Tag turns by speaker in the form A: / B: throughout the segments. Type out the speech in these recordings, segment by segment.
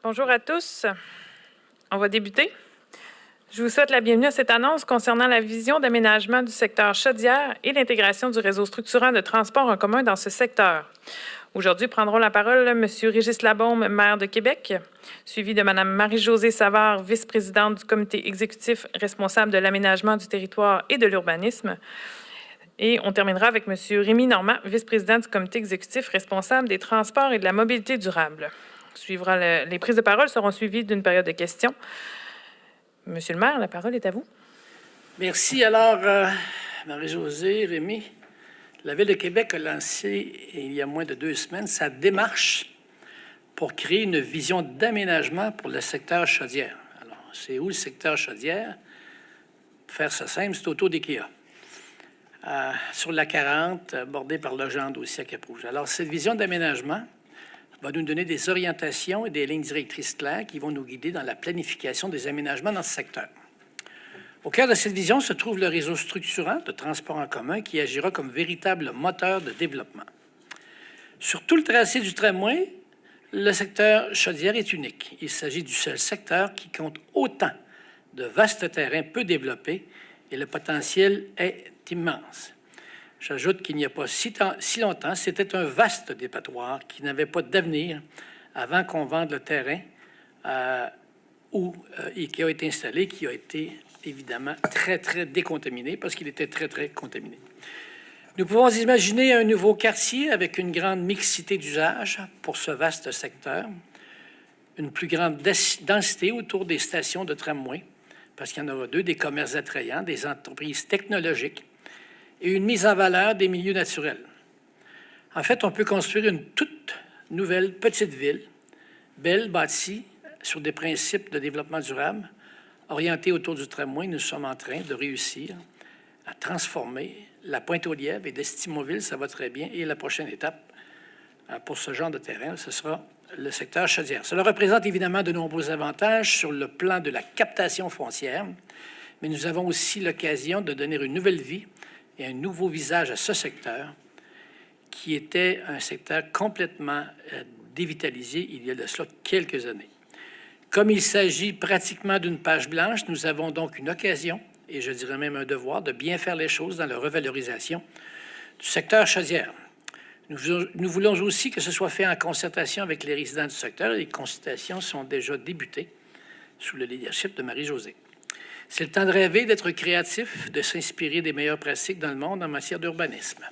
A: Bonjour à tous. On va débuter. Je vous souhaite la bienvenue à cette annonce concernant la vision d'aménagement du secteur Chaudière et l'intégration du réseau structurant de transport en commun dans ce secteur. Aujourd'hui, prendront la parole M. Régis Labaume, maire de Québec, suivi de Mme Marie-Josée Savard, vice-présidente du comité exécutif responsable de l'aménagement du territoire et de l'urbanisme. Et on terminera avec M. Rémi Normand, vice-président du comité exécutif responsable des transports et de la mobilité durable. Les prises de parole seront suivies d'une période de questions. Monsieur le maire, la parole est à vous.
B: Merci. Alors, Marie-Josée, Rémi, la Ville de Québec a lancé, il y a moins de 2 semaines, sa démarche pour créer une vision d'aménagement pour le secteur Chaudière. Alors, c'est où le secteur Chaudière? Pour faire ça simple, c'est autour d'IKEA. Sur la 40, bordée par Legendre aussi à Cap-Rouge. Alors, cette vision d'aménagement va nous donner des orientations et des lignes directrices claires qui vont nous guider dans la planification des aménagements dans ce secteur. Au cœur de cette vision se trouve le réseau structurant de transport en commun qui agira comme véritable moteur de développement. Sur tout le tracé du tramway, le secteur Chaudière est unique. Il s'agit du seul secteur qui compte autant de vastes terrains peu développés et le potentiel est immense. J'ajoute qu'il n'y a pas si longtemps, c'était un vaste dépotoir qui n'avait pas d'avenir avant qu'on vende le terrain où IKEA a été installé, qui a été évidemment très, très décontaminé parce qu'il était très, très contaminé. Nous pouvons imaginer un nouveau quartier avec une grande mixité d'usages pour ce vaste secteur, une plus grande densité autour des stations de tramway, parce qu'il y en aura 2, des commerces attrayants, des entreprises technologiques, et une mise en valeur des milieux naturels. En fait, on peut construire une toute nouvelle petite ville, belle, bâtie, sur des principes de développement durable, orientée autour du tramway. Nous sommes en train de réussir à transformer la Pointe-aux-Lièvres et d'Estimauville, ça va très bien. Et la prochaine étape pour ce genre de terrain, ce sera le secteur Chaudière. Cela représente évidemment de nombreux avantages sur le plan de la captation foncière, mais nous avons aussi l'occasion de donner une nouvelle vie et un nouveau visage à ce secteur qui était un secteur complètement dévitalisé il y a de cela quelques années. Comme il s'agit pratiquement d'une page blanche, nous avons donc une occasion, et je dirais même un devoir, de bien faire les choses dans la revalorisation du secteur Chaudière. Nous voulons aussi que ce soit fait en concertation avec les résidents du secteur. Les consultations sont déjà débutées sous le leadership de Marie-Josée. C'est le temps de rêver, d'être créatif, de s'inspirer des meilleures pratiques dans le monde en matière d'urbanisme.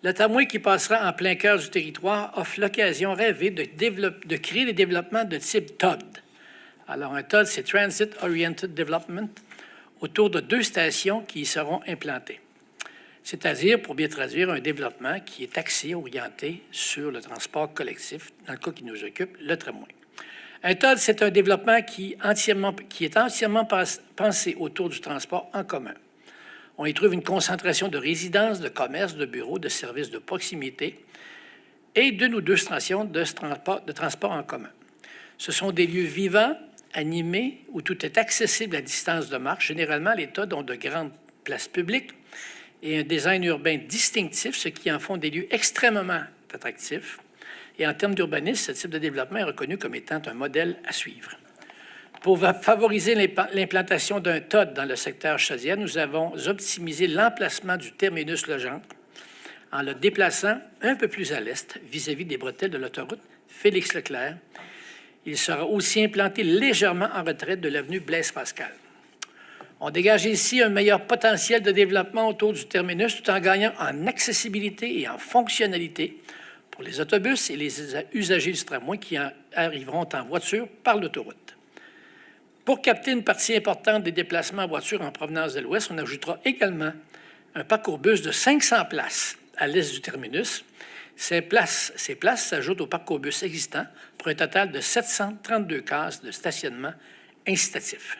B: Le tramway qui passera en plein cœur du territoire offre l'occasion rêvée de créer des développements de type TOD. Alors, un TOD, c'est Transit Oriented Development, autour de 2 stations qui y seront implantées. C'est-à-dire, pour bien traduire, un développement qui est axé, orienté sur le transport collectif, dans le cas qui nous occupe, le tramway. Un TOD, c'est un développement qui est entièrement pensé autour du transport en commun. On y trouve une concentration de résidences, de commerces, de bureaux, de services de proximité et 1 ou 2 stations de transport en commun. Ce sont des lieux vivants, animés, où tout est accessible à distance de marche. Généralement, les TOD ont de grandes places publiques et un design urbain distinctif, ce qui en font des lieux extrêmement attractifs. Et en termes d'urbanisme, ce type de développement est reconnu comme étant un modèle à suivre. Pour favoriser l'implantation d'un TOD dans le secteur Chaudière, nous avons optimisé l'emplacement du terminus Legendre en le déplaçant un peu plus à l'est, vis-à-vis des bretelles de l'autoroute Félix-Leclerc. Il sera aussi implanté légèrement en retrait de l'avenue Blaise-Pascal. On dégage ici un meilleur potentiel de développement autour du terminus, tout en gagnant en accessibilité et en fonctionnalité pour les autobus et les usagers du tramway qui arriveront en voiture par l'autoroute. Pour capter une partie importante des déplacements en voiture en provenance de l'Ouest, on ajoutera également un parcours bus de 500 places à l'est du terminus. Ces places s'ajoutent au parcours bus existant pour un total de 732 cases de stationnement incitatif.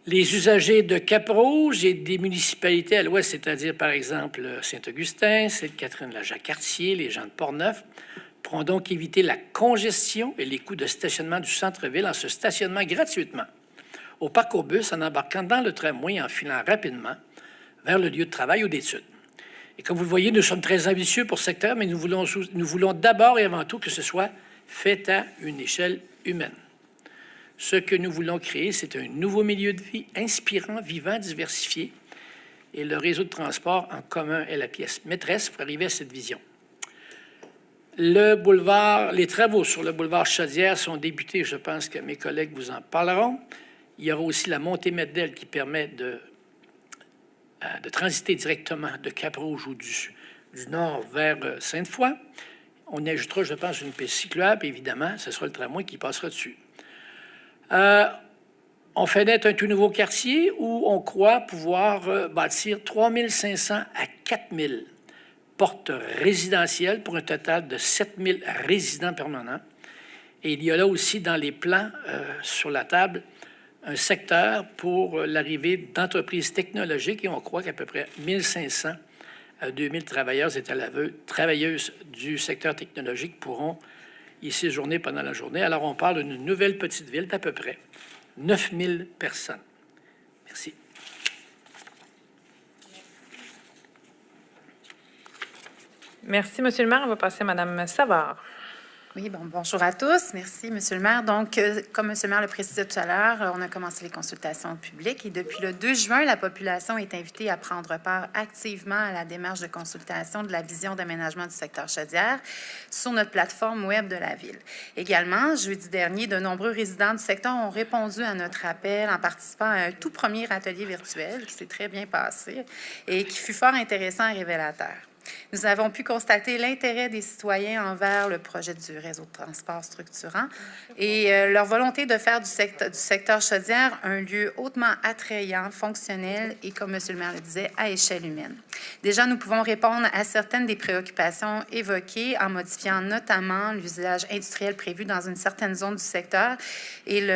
B: Les usagers de Cap-Rouge et des municipalités à l'ouest, c'est-à-dire par exemple Saint-Augustin, Sainte-Catherine, la Jacques-Cartier, les gens de Portneuf, pourront donc éviter la congestion et les coûts de stationnement du centre-ville en se stationnant gratuitement au parcours bus en embarquant dans le tramway et en filant rapidement vers le lieu de travail ou d'études. Et comme vous le voyez, nous sommes très ambitieux pour ce secteur, mais nous voulons d'abord et avant tout que ce soit fait à une échelle humaine. Ce que nous voulons créer, c'est un nouveau milieu de vie inspirant, vivant, diversifié, et le réseau de transport en commun est la pièce maîtresse pour arriver à cette vision. Les travaux sur le boulevard Chaudière sont débutés, je pense que mes collègues vous en parleront. Il y aura aussi la montée Meddel qui permet de transiter directement de Cap-Rouge ou du nord vers Sainte-Foy. On y ajoutera, je pense, une piste cyclable, évidemment, ce sera le tramway qui passera dessus. On fait naître un tout nouveau quartier où on croit pouvoir bâtir 3500 à 4000 portes résidentielles pour un total de 7000 résidents permanents. Et il y a là aussi dans les plans sur la table un secteur pour l'arrivée d'entreprises technologiques et on croit qu'à peu près 1500 à 2000 travailleurs et travailleuses du secteur technologique pourront y séjourner pendant la journée. Alors on parle d'une nouvelle petite ville d'à peu près 9000 personnes. Merci.
A: Merci, M. le maire. On va passer à Mme Savard.
C: Oui, bonjour à tous. Merci, M. le maire. Donc, comme M. le maire le précisait tout à l'heure, on a commencé les consultations publiques et depuis le 2 juin, la population est invitée à prendre part activement à la démarche de consultation de la vision d'aménagement du secteur Chaudière sur notre plateforme web de la Ville. Également, jeudi dernier, de nombreux résidents du secteur ont répondu à notre appel en participant à un tout premier atelier virtuel qui s'est très bien passé et qui fut fort intéressant et révélateur. Nous avons pu constater l'intérêt des citoyens envers le projet du réseau de transport structurant et leur volonté de faire du secteur Chaudière un lieu hautement attrayant, fonctionnel et, comme M. le maire le disait, à échelle humaine. Déjà, nous pouvons répondre à certaines des préoccupations évoquées en modifiant notamment l'usage industriel prévu dans une certaine zone du secteur et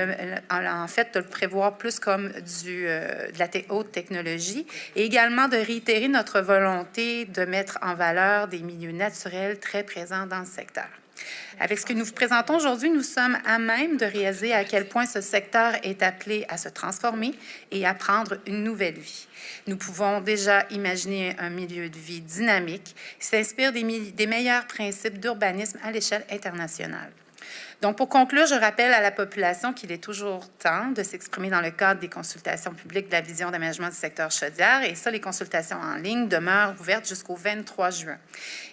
C: en fait de le prévoir plus comme de la haute technologie et également de réitérer notre volonté de mettre en valeur des milieux naturels très présents dans le secteur. Avec ce que nous vous présentons aujourd'hui, nous sommes à même de réaliser à quel point ce secteur est appelé à se transformer et à prendre une nouvelle vie. Nous pouvons déjà imaginer un milieu de vie dynamique qui s'inspire des meilleurs principes d'urbanisme à l'échelle internationale. Donc, pour conclure, je rappelle à la population qu'il est toujours temps de s'exprimer dans le cadre des consultations publiques de la vision d'aménagement du secteur Chaudière. Et ça, les consultations en ligne demeurent ouvertes jusqu'au 23 juin.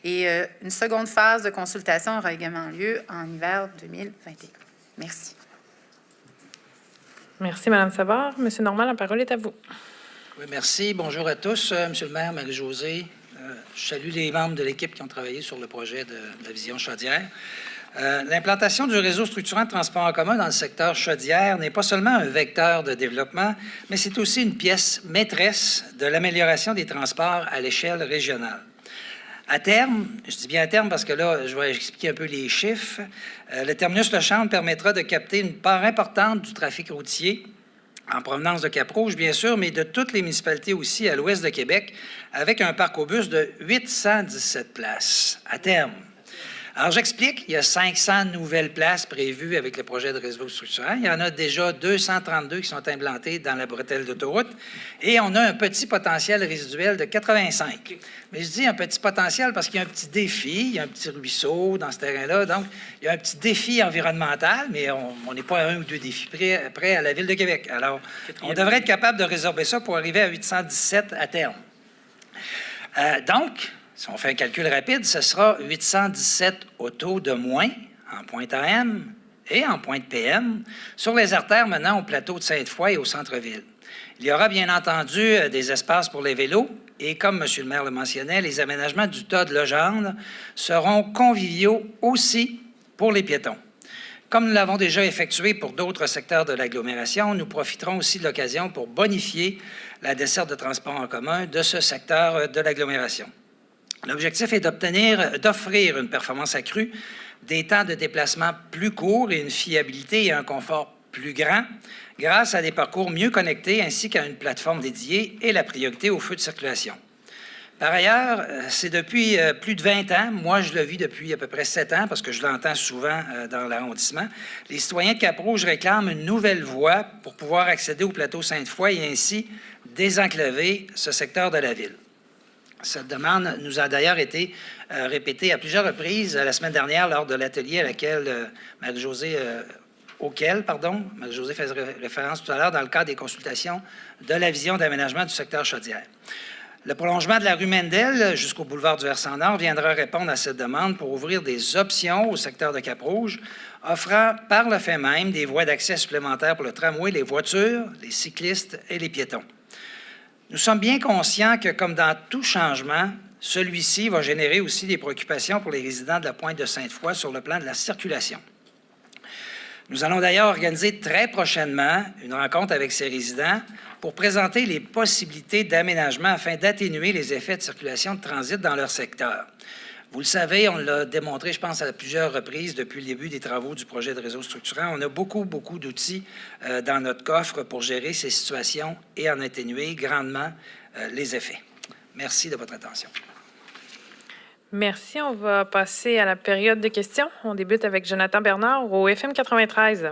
C: Et une seconde phase de consultation aura également lieu en hiver 2021. Merci.
A: Merci, Mme Savard. Monsieur Normand, la parole est à vous.
D: Oui, merci. Bonjour à tous. Monsieur le maire, Marie-Josée, je salue les membres de l'équipe qui ont travaillé sur le projet de la vision Chaudière. L'implantation du réseau structurant de transport en commun dans le secteur Chaudière n'est pas seulement un vecteur de développement, mais c'est aussi une pièce maîtresse de l'amélioration des transports à l'échelle régionale. À terme, je dis bien à terme parce que là, je vais expliquer un peu les chiffres, le terminus Le Champ permettra de capter une part importante du trafic routier en provenance de Cap-Rouge, bien sûr, mais de toutes les municipalités aussi à l'ouest de Québec, avec un parc au bus de 817 places à terme. Alors, j'explique, il y a 500 nouvelles places prévues avec le projet de réseau structurant. Il y en a déjà 232 qui sont implantées dans la bretelle d'autoroute et on a un petit potentiel résiduel de 85. Mais je dis un petit potentiel parce qu'il y a un petit défi, il y a un petit ruisseau dans ce terrain-là, donc il y a un petit défi environnemental, mais on n'est pas à 1 ou 2 défis près à la Ville de Québec. Alors, on devrait être capable de résorber ça pour arriver à 817 à terme. Donc, si on fait un calcul rapide, ce sera 817 autos de moins en pointe AM et en pointe PM sur les artères menant au plateau de Sainte-Foy et au centre-ville. Il y aura bien entendu des espaces pour les vélos et, comme M. le maire le mentionnait, les aménagements du tas de Legendre seront conviviaux aussi pour les piétons. Comme nous l'avons déjà effectué pour d'autres secteurs de l'agglomération, nous profiterons aussi de l'occasion pour bonifier la desserte de transport en commun de ce secteur de l'agglomération. L'objectif est d'offrir une performance accrue, des temps de déplacement plus courts et une fiabilité et un confort plus grand grâce à des parcours mieux connectés ainsi qu'à une plateforme dédiée et la priorité aux feux de circulation. Par ailleurs, c'est depuis plus de 20 ans, moi je le vis depuis à peu près 7 ans parce que je l'entends souvent dans l'arrondissement, les citoyens de Cap-Rouge réclament une nouvelle voie pour pouvoir accéder au plateau Sainte-Foy et ainsi désenclaver ce secteur de la ville. Cette demande nous a d'ailleurs été répétée à plusieurs reprises la semaine dernière lors de l'atelier auquel Marie-Josée faisait référence tout à l'heure dans le cadre des consultations de la vision d'aménagement du secteur Chaudière. Le prolongement de la rue Mendel jusqu'au boulevard du Versant Nord viendra répondre à cette demande pour ouvrir des options au secteur de Cap-Rouge, offrant par le fait même des voies d'accès supplémentaires pour le tramway, les voitures, les cyclistes et les piétons. Nous sommes bien conscients que, comme dans tout changement, celui-ci va générer aussi des préoccupations pour les résidents de la Pointe de Sainte-Foy sur le plan de la circulation. Nous allons d'ailleurs organiser très prochainement une rencontre avec ces résidents pour présenter les possibilités d'aménagement afin d'atténuer les effets de circulation de transit dans leur secteur. Vous le savez, on l'a démontré, je pense, à plusieurs reprises depuis le début des travaux du projet de réseau structurant. On a beaucoup d'outils dans notre coffre pour gérer ces situations et en atténuer grandement les effets. Merci de votre attention.
A: Merci. On va passer à la période de questions. On débute avec Jonathan Bernard au FM 93.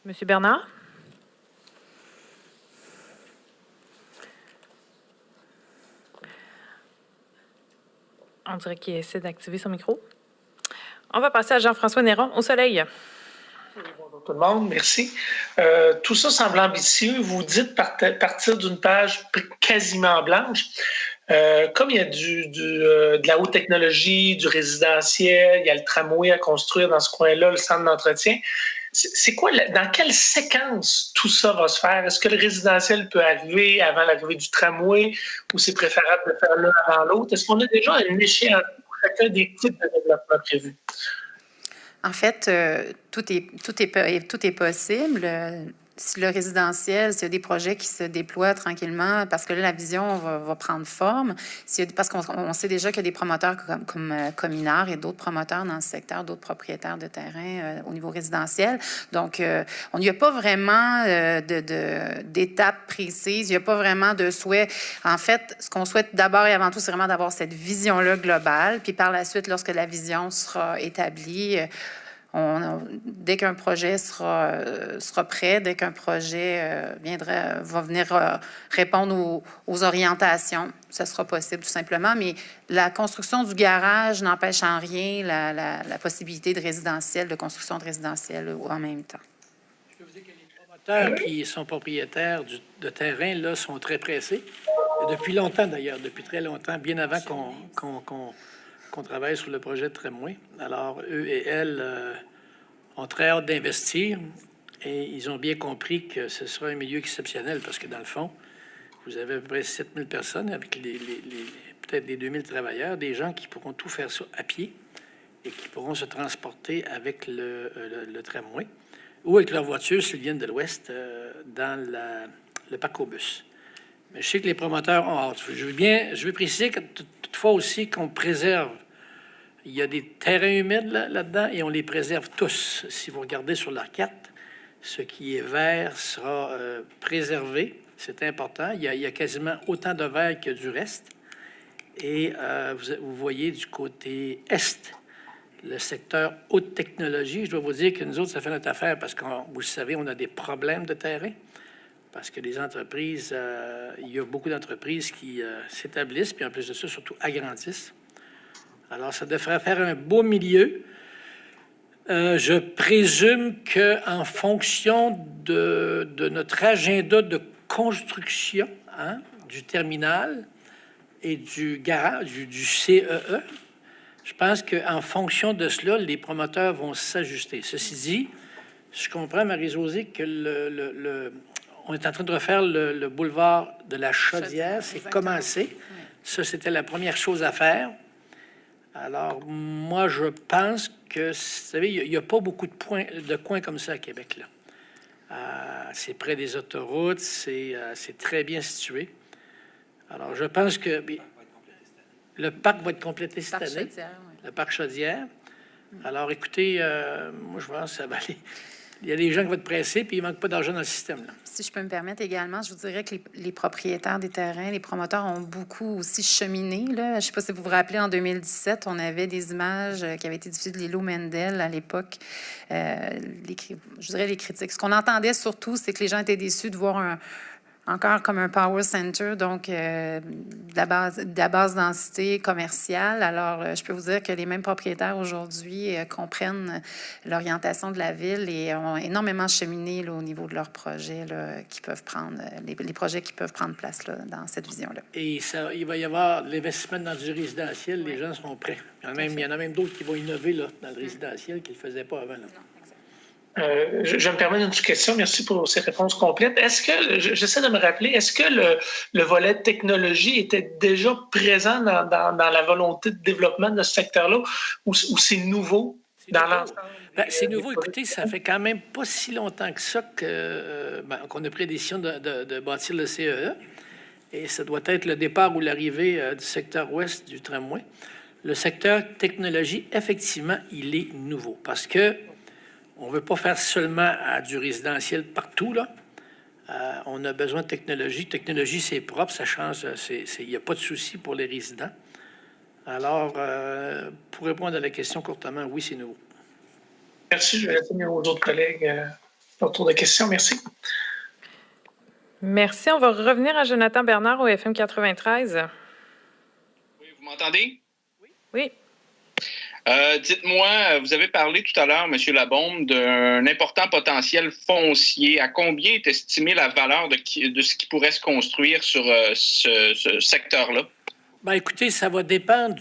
A: Monsieur Bernard? On dirait qu'il essaie d'activer son micro. On va passer à Jean-François Néron, au Soleil.
E: Bonjour tout le monde, merci. Tout ça semble ambitieux. Vous dites partir d'une page quasiment blanche. Comme il y a de la haute technologie, du résidentiel, il y a le tramway à construire dans ce coin-là, le centre d'entretien. C'est quoi, dans quelle séquence tout ça va se faire? Est-ce que le résidentiel peut arriver avant l'arrivée du tramway ou c'est préférable de faire l'un avant l'autre? Est-ce qu'on a déjà une échéance pour chacun des types de développement prévus?
C: En fait, tout est possible. Si le résidentiel, s'il y a des projets qui se déploient tranquillement, parce que là, la vision va prendre forme, parce qu'on sait déjà qu'il y a des promoteurs comme Cominard et d'autres promoteurs dans ce secteur, d'autres propriétaires de terrain au niveau résidentiel. Donc, on n'y a pas vraiment d'étapes précises, il n'y a pas vraiment de souhait. En fait, ce qu'on souhaite d'abord et avant tout, c'est vraiment d'avoir cette vision-là globale. Puis par la suite, lorsque la vision sera établie, dès qu'un projet sera prêt, dès qu'un projet va venir répondre aux orientations, ça sera possible tout simplement. Mais la construction du garage n'empêche en rien la possibilité de construction de résidentiel en même temps.
B: Je peux vous dire que les promoteurs qui sont propriétaires de terrain là, sont très pressés. Et depuis longtemps d'ailleurs, depuis très longtemps, bien avant qu'on travaille sur le projet de tramway. Alors, eux et elles ont très hâte d'investir et ils ont bien compris que ce sera un milieu exceptionnel parce que, dans le fond, vous avez à peu près 7000 personnes avec peut-être des 2000 travailleurs, des gens qui pourront tout faire ça à pied et qui pourront se transporter avec le tramway ou avec leur voiture s'ils viennent de l'Ouest dans le parc aux bus. Mais je sais que les promoteurs ont hâte. Je veux préciser que toutefois aussi qu'on préserve. Il y a des terrains humides là-dedans et on les préserve tous. Si vous regardez sur la carte, ce qui est vert sera préservé. C'est important. Il y a quasiment autant de vert que du reste. Et vous voyez du côté est, le secteur haute technologie. Je dois vous dire que nous autres, ça fait notre affaire parce que, vous le savez, on a des problèmes de terrain. Parce que les entreprises, il y a beaucoup d'entreprises qui s'établissent, puis en plus de ça, surtout agrandissent. Alors, ça devrait faire un beau milieu. Je présume qu'en fonction de notre agenda de construction du terminal et du garage, du CEE, je pense qu'en fonction de cela, les promoteurs vont s'ajuster. Ceci dit, je comprends, Marie-Josée, que on est en train de refaire le boulevard de la Chaudière. C'est commencé. Oui. Ça, c'était la première chose à faire. Alors, moi, je pense que, vous savez, il n'y a pas beaucoup de coins comme ça à Québec, là. C'est près des autoroutes, c'est très bien situé. Alors, je pense que le parc va être complété cette année. Le parc Chaudière. Alors, écoutez, moi, je pense que ça va aller. Il y a des gens qui vont être pressés, puis il ne manque pas d'argent dans le système. Là.
C: Si je peux me permettre également, je vous dirais que les propriétaires des terrains, les promoteurs ont beaucoup aussi cheminé. Là. Je ne sais pas si vous vous rappelez, en 2017, on avait des images qui avaient été diffusées de Lilo Mendel à l'époque. Je dirais les critiques. Ce qu'on entendait surtout, c'est que les gens étaient déçus de voir encore comme un power center, donc de la basse densité commerciale. Alors, je peux vous dire que les mêmes propriétaires aujourd'hui comprennent l'orientation de la ville et ont énormément cheminé là, au niveau de leurs projets là, qui peuvent prendre, les projets qui peuvent prendre place là, dans cette vision-là.
B: Et il va y avoir l'investissement dans du résidentiel, les gens seront prêts. Il y en a même d'autres qui vont innover là, dans le résidentiel qu'ils ne faisaient pas avant. Là.
E: Je me permets une petite question. Merci pour ces réponses complètes. Est-ce que, j'essaie de me rappeler, est-ce que le volet technologie était déjà présent dans la volonté de développement de ce secteur-là ou c'est nouveau dans l'ensemble?
B: C'est nouveau. Écoutez, ça fait quand même pas si longtemps que ça qu'on a pris la décision de bâtir le CEE. Et ça doit être le départ ou l'arrivée du secteur ouest du tramway. Le secteur technologie, effectivement, il est nouveau parce que on ne veut pas faire seulement du résidentiel partout, là. On a besoin de technologie. Technologie, c'est propre, ça change. Il n'y a pas de souci pour les résidents. Alors, pour répondre à la question courtement, oui, c'est nouveau.
E: Merci. Je vais laisser aux autres collègues autour de questions. Merci.
A: Merci. On va revenir à Jonathan Bernard au FM 93.
F: Oui, vous m'entendez?
A: Oui.
F: Dites-moi, vous avez parlé tout à l'heure, M. Labaume, d'un important potentiel foncier. À combien est estimée la valeur de ce qui pourrait se construire sur ce secteur-là?
B: Bien, écoutez, ça va dépendre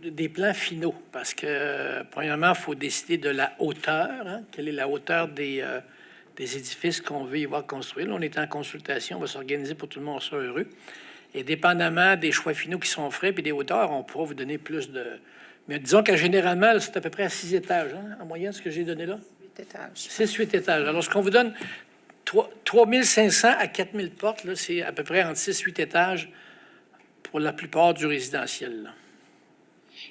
B: des plans finaux parce que, premièrement, il faut décider de la hauteur. Hein? Quelle est la hauteur des édifices qu'on veut y voir construire? Là, on est en consultation, on va s'organiser pour que tout le monde soit heureux. Et dépendamment des choix finaux qui sont faits et des hauteurs, on pourra vous donner plus de... Mais disons que généralement, c'est à peu près à 6 étages, hein, en moyenne, ce que j'ai donné là.
C: 8 étages.
B: 6-8 étages. Alors, ce qu'on vous donne, 3500 à 4000 portes, là, c'est à peu près entre 6-8 étages pour la plupart du résidentiel. Là.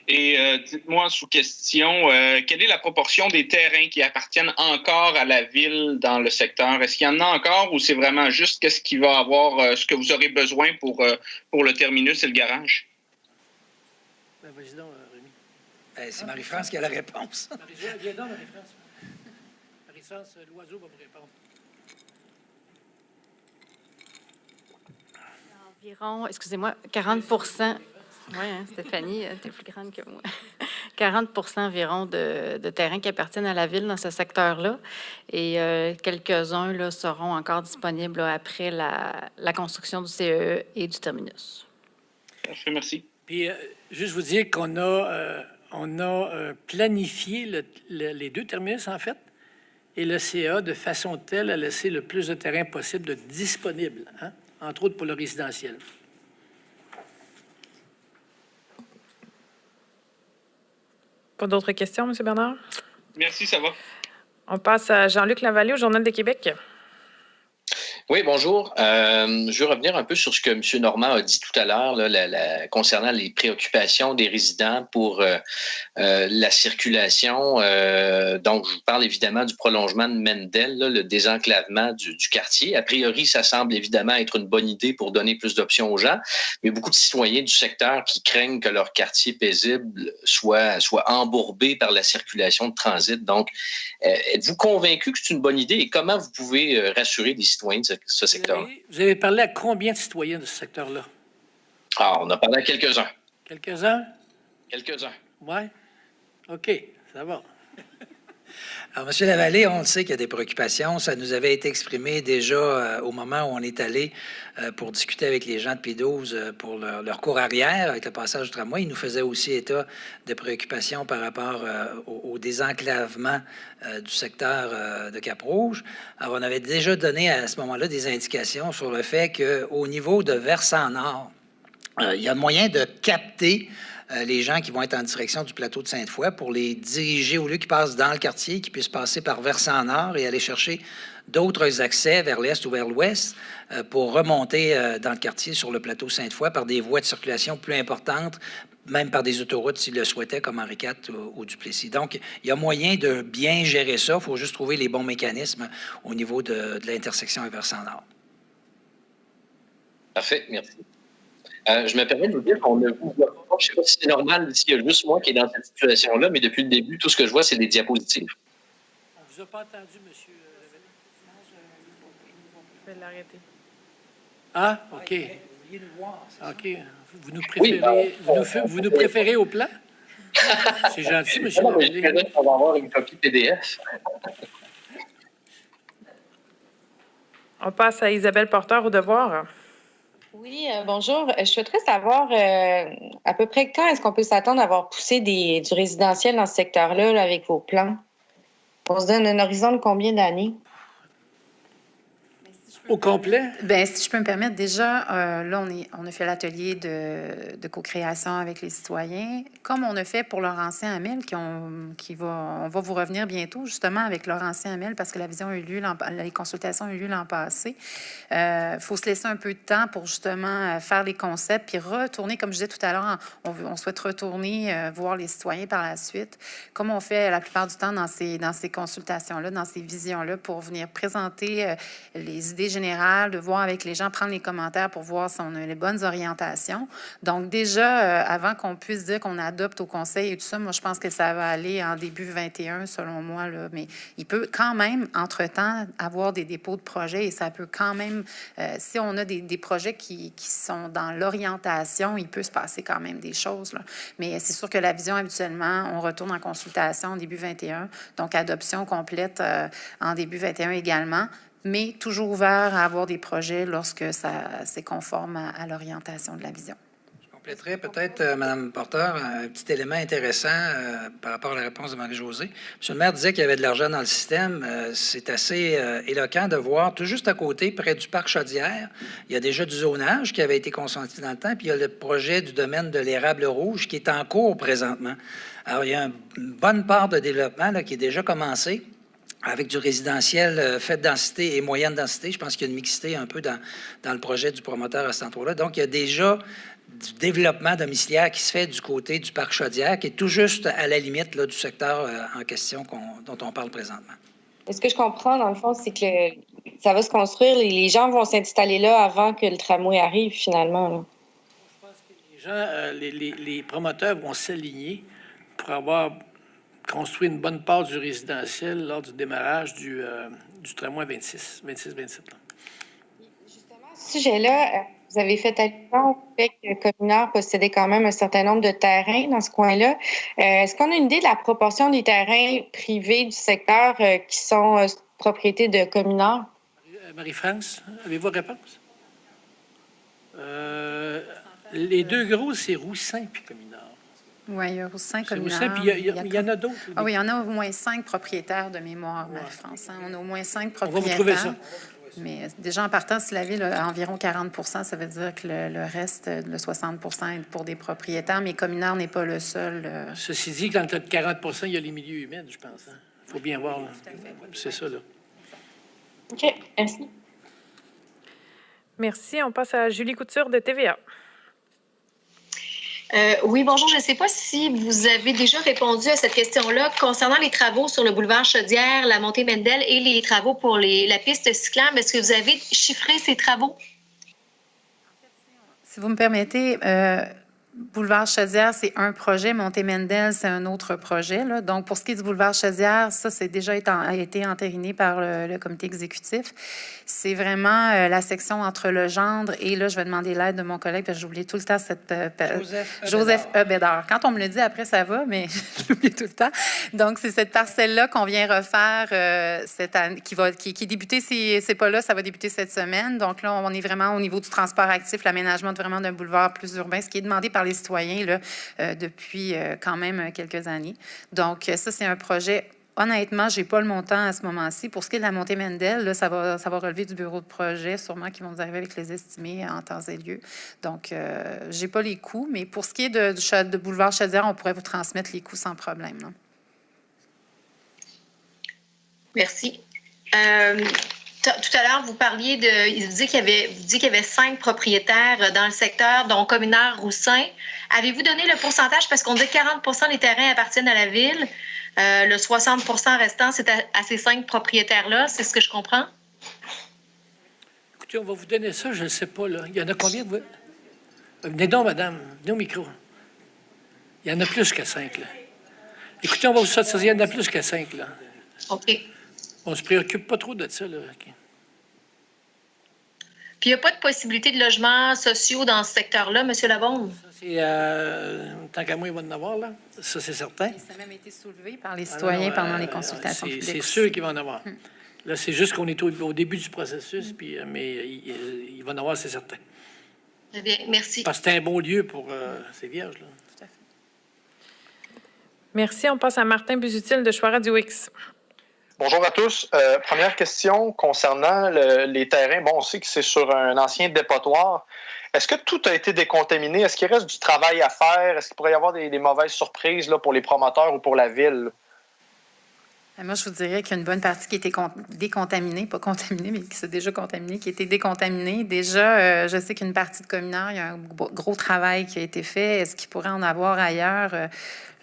F: Et dites-moi, sous question, quelle est la proportion des terrains qui appartiennent encore à la ville dans le secteur? Est-ce qu'il y en a encore ou c'est vraiment juste qu'est-ce qu'il va avoir, ce que vous aurez besoin pour le terminus et le garage?
B: Ben, vas-y donc, Rémi.
D: C'est Marie-France qui a la réponse.
B: Viens donc, Marie-France. Marie-France, l'oiseau va vous répondre.
G: Environ, excusez-moi, 40 Oui, hein, Stéphanie, tu es plus grande que moi. 40 environ de terrains qui appartiennent à la ville dans ce secteur-là. Et quelques-uns là, seront encore disponibles là, après la construction du CEE et du terminus.
F: Parfait, merci.
B: Puis, juste vous dire qu'on a, planifié les deux terminus, en fait, et le CA de façon telle à laisser le plus de terrain possible de disponible, hein, entre autres pour le résidentiel.
A: Pas d'autres questions, M. Bernard?
F: Merci, ça va.
A: On passe à Jean-Luc Lavallée au Journal de Québec.
H: Oui, bonjour. Je veux revenir un peu sur ce que M. Normand a dit tout à l'heure concernant les préoccupations des résidents pour la circulation. Donc, je vous parle évidemment du prolongement de Mendel, là, le désenclavement du quartier. A priori, ça semble évidemment être une bonne idée pour donner plus d'options aux gens, mais beaucoup de citoyens du secteur qui craignent que leur quartier paisible soit embourbé par la circulation de transit. Donc, êtes-vous convaincu que c'est une bonne idée et comment vous pouvez rassurer les citoyens de ce secteur-là?
B: Vous avez parlé à combien de citoyens de ce secteur-là?
H: Ah, on a parlé à quelques-uns.
B: Quelques-uns?
H: Quelques-uns.
B: Oui. OK, ça va.
D: Alors, M. Lavallée, on le sait qu'il y a des préoccupations. Ça nous avait été exprimé déjà au moment où on est allé pour discuter avec les gens de P12 pour leur cours arrière avec le passage du tramway. Ils nous faisaient aussi état de préoccupations par rapport au désenclavement du secteur de Cap-Rouge. Alors, on avait déjà donné à ce moment-là des indications sur le fait qu'au niveau de versant nord, il y a moyen de capter les gens qui vont être en direction du plateau de Sainte-Foy pour les diriger, au lieu qu'ils passent dans le quartier, qu'ils puissent passer par versant nord et aller chercher d'autres accès vers l'est ou vers l'ouest pour remonter dans le quartier sur le plateau Sainte-Foy par des voies de circulation plus importantes même par des autoroutes s'ils le souhaitaient, comme Henri IV ou Duplessis. Donc, il y a moyen de bien gérer ça. Il faut juste trouver les bons mécanismes au niveau de l'intersection à versant nord.
H: Parfait, merci. Je me permets de vous dire qu'on ne vous voit pas. Je ne sais pas si c'est normal, s'il y a juste moi qui est dans cette situation-là, mais depuis le début, tout ce que je vois, c'est des diapositives.
B: On ne vous a pas entendu, monsieur.
A: Je vais l'arrêter.
B: Ah, OK. OK. Vous nous préférez, vous nous préférez au plan? C'est gentil, monsieur.
H: On va avoir une copie PDF.
A: On passe à Isabelle Porteur au devoir.
I: Oui, bonjour. Je souhaiterais savoir à peu près quand est-ce qu'on peut s'attendre à avoir poussé du résidentiel dans ce secteur-là là, avec vos plans? On se donne un horizon de combien d'années?
B: Au complet?
C: Bien, si je peux me permettre, déjà, là, on a fait l'atelier de co-création avec les citoyens, comme on a fait pour Laurentien Hamel, on va vous revenir bientôt, justement, avec Laurentien Hamel, parce que la vision a eu lieu, les consultations ont eu lieu l'an passé. Il faut se laisser un peu de temps pour, justement, faire les concepts, puis retourner, comme je disais tout à l'heure, on souhaite retourner voir les citoyens par la suite, comme on fait la plupart du temps dans ces consultations-là, dans ces visions-là, pour venir présenter les idées générales, de voir avec les gens, prendre les commentaires pour voir si on a les bonnes orientations. Donc, déjà, avant qu'on puisse dire qu'on adopte au conseil et tout ça, moi, je pense que ça va aller en début 21, selon moi, là. Mais il peut quand même, entre-temps, avoir des dépôts de projets et ça peut quand même, si on a des projets qui sont dans l'orientation, il peut se passer quand même des choses, là. Mais c'est sûr que la vision, habituellement, on retourne en consultation en début 21, donc adoption complète en début 21 également, mais toujours ouvert à avoir des projets lorsque c'est conforme à l'orientation de la vision.
D: Je compléterai peut-être, Mme Porteur, un petit élément intéressant par rapport à la réponse de Marie-Josée. M. le maire disait qu'il y avait de l'argent dans le système. C'est assez éloquent de voir, tout juste à côté, près du parc Chaudière, il y a déjà du zonage qui avait été consenti dans le temps, puis il y a le projet du domaine de l'érable rouge qui est en cours présentement. Alors, il y a une bonne part de développement là, qui est déjà commencé, avec du résidentiel faible densité et moyenne densité. Je pense qu'il y a une mixité un peu dans le projet du promoteur à cet endroit-là. Donc, il y a déjà du développement domiciliaire qui se fait du côté du parc Chaudière, qui est tout juste à la limite là, du secteur en question dont on parle présentement.
I: Ce que je comprends, dans le fond, c'est que ça va se construire. Les gens vont s'installer là avant que le tramway arrive, finalement, là.
B: Je pense que les gens, les promoteurs vont s'aligner pour avoir construit une bonne part du résidentiel lors du démarrage du tramway 26-27.
I: Justement, à ce sujet-là, vous avez fait allusion au fait que Communard possédait quand même un certain nombre de terrains dans ce coin-là. Est-ce qu'on a une idée de la proportion des terrains privés du secteur qui sont propriété de Communard?
B: Marie-France, avez-vous réponse? Les deux gros, c'est Roussin puis Communard.
C: Oui, il y a Roussin, Communard.
B: Puis il y en a d'autres.
C: Ah oui, il y en a au moins 5 propriétaires de mémoire, Marie-France. On a au moins 5 propriétaires.
B: On va vous trouver ça.
C: Mais déjà, en partant, si la ville a environ 40 %, ça veut dire que le reste, le 60 % est pour des propriétaires, mais Communard n'est pas le seul.
B: Ceci dit, quand tu as 40 %, il y a les milieux humides, je pense. Il faut bien voir. C'est ça, là.
I: OK, merci.
A: Merci. On passe à Julie Couture de TVA.
J: Oui, bonjour. Je ne sais pas si vous avez déjà répondu à cette question-là concernant les travaux sur le boulevard Chaudière, la montée Mendel et les travaux pour la piste cyclable. Est-ce que vous avez chiffré ces travaux?
C: Si vous me permettez, boulevard Chaudière, c'est un projet. Montée Mendel, c'est un autre projet, là. Donc, pour ce qui est du boulevard Chaudière, ça, c'est déjà été entériné par le comité exécutif. C'est vraiment la section entre le Gendre et là, je vais demander l'aide de mon collègue parce que j'oublie tout le temps cette... Joseph E. Bédard. Quand on me le dit, après, ça va, mais j'oublie tout le temps. Donc, c'est cette parcelle-là qu'on vient refaire cette année, qui est débutée, c'est pas là, ça va débuter cette semaine. Donc là, on est vraiment au niveau du transport actif, l'aménagement vraiment d'un boulevard plus urbain, ce qui est demandé par les citoyens là, depuis quand même quelques années. Donc, ça, c'est un projet. Honnêtement, je n'ai pas le montant à ce moment-ci. Pour ce qui est de la montée Mendel, là, ça va relever du bureau de projet, sûrement qu'ils vont nous arriver avec les estimés en temps et lieu. Donc, je n'ai pas les coûts, mais pour ce qui est de boulevard Chaudière, on pourrait vous transmettre les coûts sans problème, là.
J: Merci. tout à l'heure, vous parliez vous disiez qu'il y avait 5 propriétaires dans le secteur, dont Communard Roussin. Avez-vous donné le pourcentage? Parce qu'on dit que 40 des terrains appartiennent à la ville. Le 60 restant, c'est à ces 5 propriétaires-là. C'est ce que je comprends?
B: Écoutez, on va vous donner ça, je ne sais pas. Là. Il y en a combien? Venez donc, madame. Venez au micro. Il y en a plus que 5, là. Écoutez, on va vous sortir. Il y en a plus que 5, là.
J: OK.
B: On ne se préoccupe pas trop de ça, là. OK.
J: Puis il n'y a pas de possibilité de logements sociaux dans ce secteur-là, M. Labonde?
B: Ça, c'est, tant qu'à moi, il va en avoir, là. Ça, c'est certain.
C: Ça a même été soulevé par les citoyens pendant les consultations publiques.
B: C'est sûr qu'il va en avoir. Là, c'est juste qu'on est au début du processus, puis, mais il va en avoir, c'est certain.
J: Très bien, merci.
B: Parce que c'est un bon lieu pour ces vierges, là.
C: Tout à fait.
A: Merci. On passe à Martin Busutil de Choix Radio X.
K: Bonjour à tous. Première question concernant les terrains. Bon, on sait que c'est sur un ancien dépotoir. Est-ce que tout a été décontaminé? Est-ce qu'il reste du travail à faire? Est-ce qu'il pourrait y avoir des mauvaises surprises là, pour les promoteurs ou pour la ville?
C: Moi, je vous dirais qu'il y a une bonne partie qui a été décontaminée, pas contaminée, mais qui s'est déjà contaminée, qui a été décontaminée. Déjà, je sais qu'une partie de Communard, il y a un gros travail qui a été fait. Est-ce qu'il pourrait en avoir ailleurs?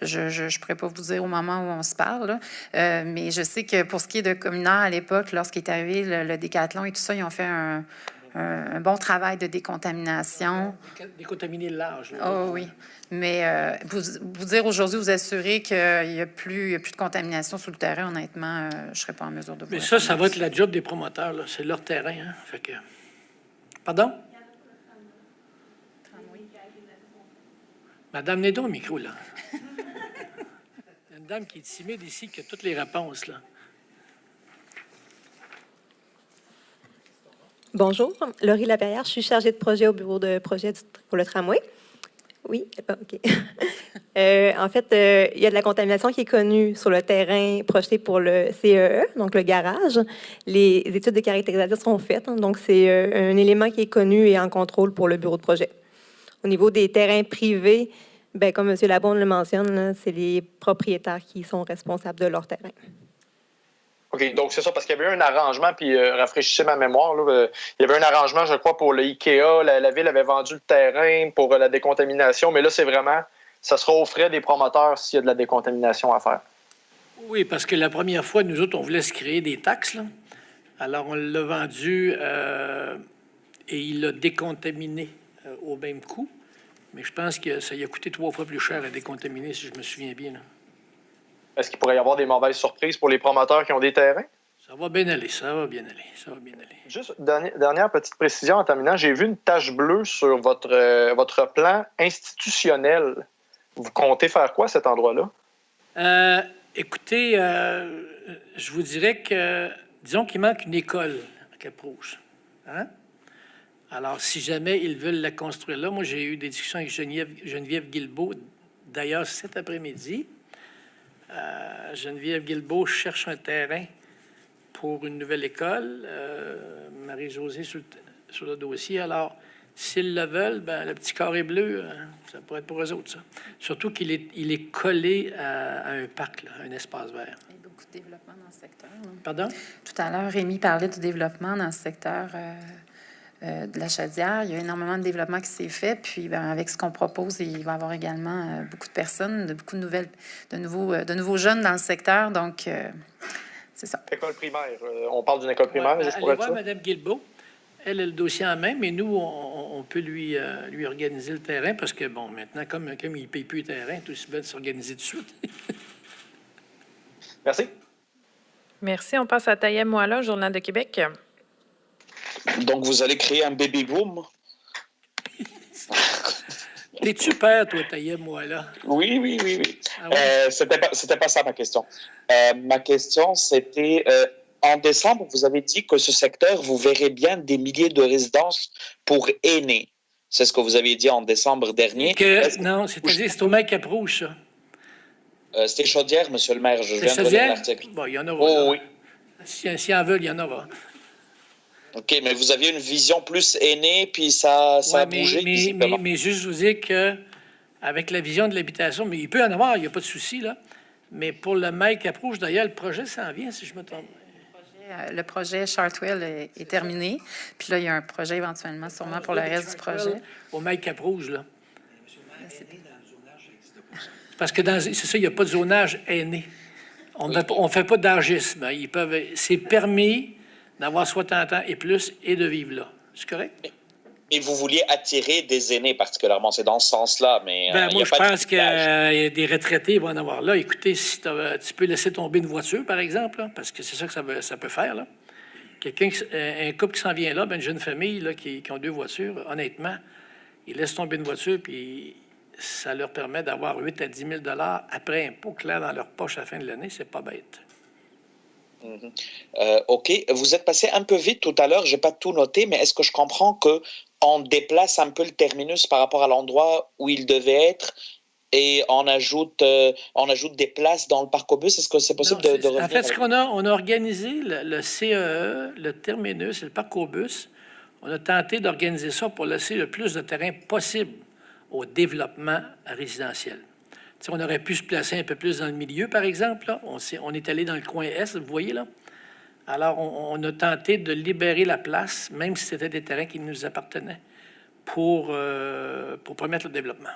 C: Je ne pourrais pas vous dire au moment où on se parle, là. Mais je sais que pour ce qui est de Communard, à l'époque, lorsqu'il est arrivé le décathlon et tout ça, ils ont fait un bon travail de décontamination.
B: Décontaminer le large.
C: Oh oui. Mais vous dire aujourd'hui, vous assurer qu'il n'y a plus de contamination sur le terrain, honnêtement, je ne serais pas en mesure de vous
B: Mais
C: répondre.
B: ça va être la job des promoteurs, là. C'est leur terrain, hein. Fait que... Pardon? Madame, venez donc au micro, là. Il y a une dame qui est timide ici, qui a toutes les réponses, là.
L: Bonjour, Laurie Laperrière, je suis chargée de projet au bureau de projet pour le tramway. Oui, OK. En fait, il y a de la contamination qui est connue sur le terrain projeté pour le CEE, donc le garage. Les études de caractérisation sont faites, hein, donc c'est un élément qui est connu et en contrôle pour le bureau de projet. Au niveau des terrains privés, bien, comme M. Labonde le mentionne, là, c'est les propriétaires qui sont responsables de leur terrain.
K: OK, donc c'est ça, parce qu'il y avait eu un arrangement, puis rafraîchissez ma mémoire, là, il y avait un arrangement, je crois, pour le IKEA. La ville avait vendu le terrain pour la décontamination, mais là, c'est vraiment, ça sera aux frais des promoteurs s'il y a de la décontamination à faire.
B: Oui, parce que la première fois, nous autres, on voulait se créer des taxes, là. Alors, on l'a vendu et il l'a décontaminé au même coût. Mais je pense que ça lui a coûté 3 fois plus cher à décontaminer, si je me souviens bien, là.
K: Est-ce qu'il pourrait y avoir des mauvaises surprises pour les promoteurs qui ont des terrains?
B: Ça va bien aller, ça va bien aller, ça va bien aller.
K: Juste dernière petite précision en terminant. J'ai vu une tache bleue sur votre plan institutionnel. Vous comptez faire quoi à cet endroit-là?
B: Écoutez, je vous dirais que, disons qu'il manque une école à Cap-Rouge. Hein? Alors, si jamais ils veulent la construire là, moi, j'ai eu des discussions avec Geneviève Guilbeault, d'ailleurs, cet après-midi. Geneviève Guilbeault cherche un terrain pour une nouvelle école. Marie-Josée sur le dossier. Alors, s'ils le veulent, ben, le petit carré bleu, ça pourrait être pour eux autres, ça. Surtout qu'il est collé à un parc, là, un espace vert.
C: Il y a beaucoup de développement dans ce secteur. Là.
B: Pardon?
C: Tout à l'heure, Rémi parlait du développement dans ce secteur de la Chaudière. Il y a énormément de développement qui s'est fait. Puis, ben, avec ce qu'on propose, il va y avoir également beaucoup de personnes, beaucoup de nouveaux jeunes dans le secteur. Donc, c'est ça.
K: École primaire. On parle d'une école primaire,
B: Ouais,
K: juste
B: allez
K: pour être
B: voir
K: sûr.
B: Mme Guilbeault. Elle a le dossier en main, mais nous, on peut lui organiser le terrain parce que, bon, maintenant, comme il ne paye plus le terrain, tout aussi bien de s'organiser tout de suite.
K: Merci.
A: Merci. On passe à Taïeb Moala, Journal de Québec.
M: Donc, vous allez créer un baby-boom?
B: T'es-tu père, toi, Taïeb Moala?
M: Oui.
B: Ah ouais?
M: C'était pas ça ma question. Ma question, c'était... en décembre, vous avez dit que ce secteur, vous verrez bien des milliers de résidences pour aînés. C'est ce que vous aviez dit en décembre dernier.
B: Non, c'est-à-dire c'est au maire Cap-Rouge, ça.
M: C'était Chaudière, monsieur le maire. Je viens de
B: Chaudière?
M: lire l'article.
B: Bon, il y en aura.
M: Oh, oui.
B: Si en veulent, il y en aura.
M: OK, mais vous aviez une vision plus aînée, puis ça a bougé, visiblement.
B: Mais juste vous dire qu'avec la vision de l'habitation, mais il peut y en avoir, il n'y a pas de souci, là. Mais pour le maire Cap-Rouge, d'ailleurs, le projet s'en vient, si je me trompe.
C: Le projet Chartwell est terminé. Puis là, il y a un projet éventuellement, sûrement pour le reste du projet.
B: Au Mail Cap-Rouge, là.
C: C'est-
B: Parce que c'est ça, il n'y a pas de zonage aîné. On ne fait pas d'argisme. C'est permis d'avoir 60 ans et plus et de vivre là. C'est correct?
M: Et vous vouliez attirer des aînés particulièrement, c'est dans ce sens-là, mais il y
B: Moi,
M: a
B: je
M: pas de
B: pense qu'il y a des retraités vont en avoir là. Écoutez, si tu peux laisser tomber une voiture, par exemple, là, parce que c'est ça que ça peut faire, là. Un couple qui s'en vient là, une jeune famille là, qui ont 2 voitures, honnêtement, ils laissent tomber une voiture, puis ça leur permet d'avoir 8 à 10 000 après impôt clair dans leur poche à la fin de l'année. C'est pas bête.
M: OK. Vous êtes passé un peu vite tout à l'heure, je n'ai pas tout noté, mais est-ce que je comprends qu'on déplace un peu le terminus par rapport à l'endroit où il devait être et on ajoute des places dans le parc aux bus? Est-ce que c'est possible de revenir?
B: En fait, on a organisé le CEE, le terminus et le parc aux bus. On a tenté d'organiser ça pour laisser le plus de terrain possible au développement résidentiel. T'sais, on aurait pu se placer un peu plus dans le milieu, par exemple. Là. On est allé dans le coin Est, vous voyez là. Alors, on a tenté de libérer la place, même si c'était des terrains qui nous appartenaient, pour permettre le développement.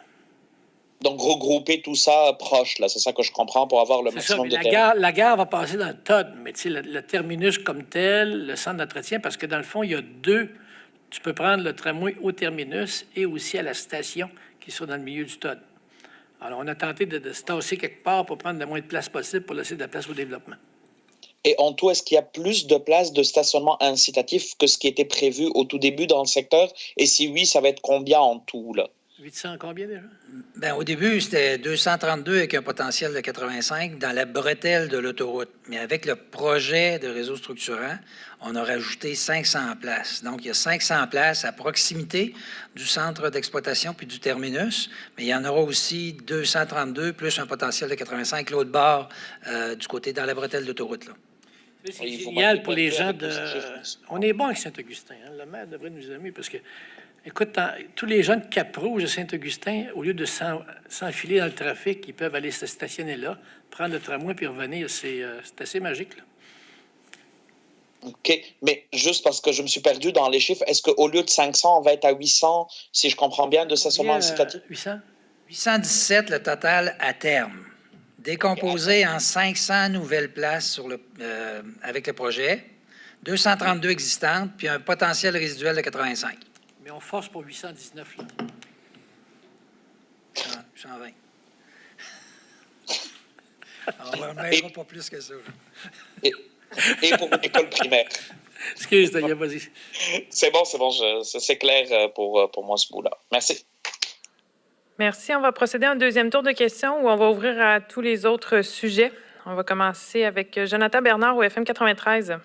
M: Donc, regrouper tout ça proche, là, c'est ça que je comprends, pour avoir le maximum de terrain.
B: La gare va passer dans le TOD, mais le terminus comme tel, le centre d'entretien, parce que dans le fond, il y a 2. Tu peux prendre le tramway au terminus et aussi à la station qui sont dans le milieu du TOD. Alors, on a tenté de se tasser quelque part pour prendre le moins de place possible pour laisser de la place au développement.
M: Et en tout, est-ce qu'il y a plus de places de stationnement incitatif que ce qui était prévu au tout début dans le secteur? Et si oui, ça va être combien en tout, là?
B: 800 combien déjà?
D: Bien, au début, c'était 232 avec un potentiel de 85 dans la bretelle de l'autoroute. Mais avec le projet de réseau structurant, on a rajouté 500 places. Donc, il y a 500 places à proximité du centre d'exploitation puis du terminus. Mais il y en aura aussi 232 plus un potentiel de 85 l'autre bord du côté dans la bretelle d'autoroute, là.
B: C'est génial pour les gens de... On est bon avec Saint-Augustin. Hein? Le maire devrait nous aimer parce que, écoute, tous les gens de Cap-Rouge de Saint-Augustin, au lieu de s'enfiler dans le trafic, ils peuvent aller se stationner là, prendre le tramway puis revenir. C'est assez magique, là.
M: OK. Mais juste parce que je me suis perdu dans les chiffres, est-ce qu'au lieu de 500, on va être à 800, si je comprends bien, de stationnement incitatif?
B: 800?
D: 817 le total à terme. Décomposé en 500 nouvelles places avec le projet, 232 existantes, puis un potentiel résiduel de 85.
B: Mais on force pour 819, là.
D: 120. On ne mettra pas plus que ça.
M: Et pour l'école primaire.
B: Excuse, Daniel, vas-y.
M: C'est bon, c'est clair pour moi ce bout-là. Merci.
A: Merci. On va procéder à un deuxième tour de questions où on va ouvrir à tous les autres sujets. On va commencer avec Jonathan Bernard au FM 93.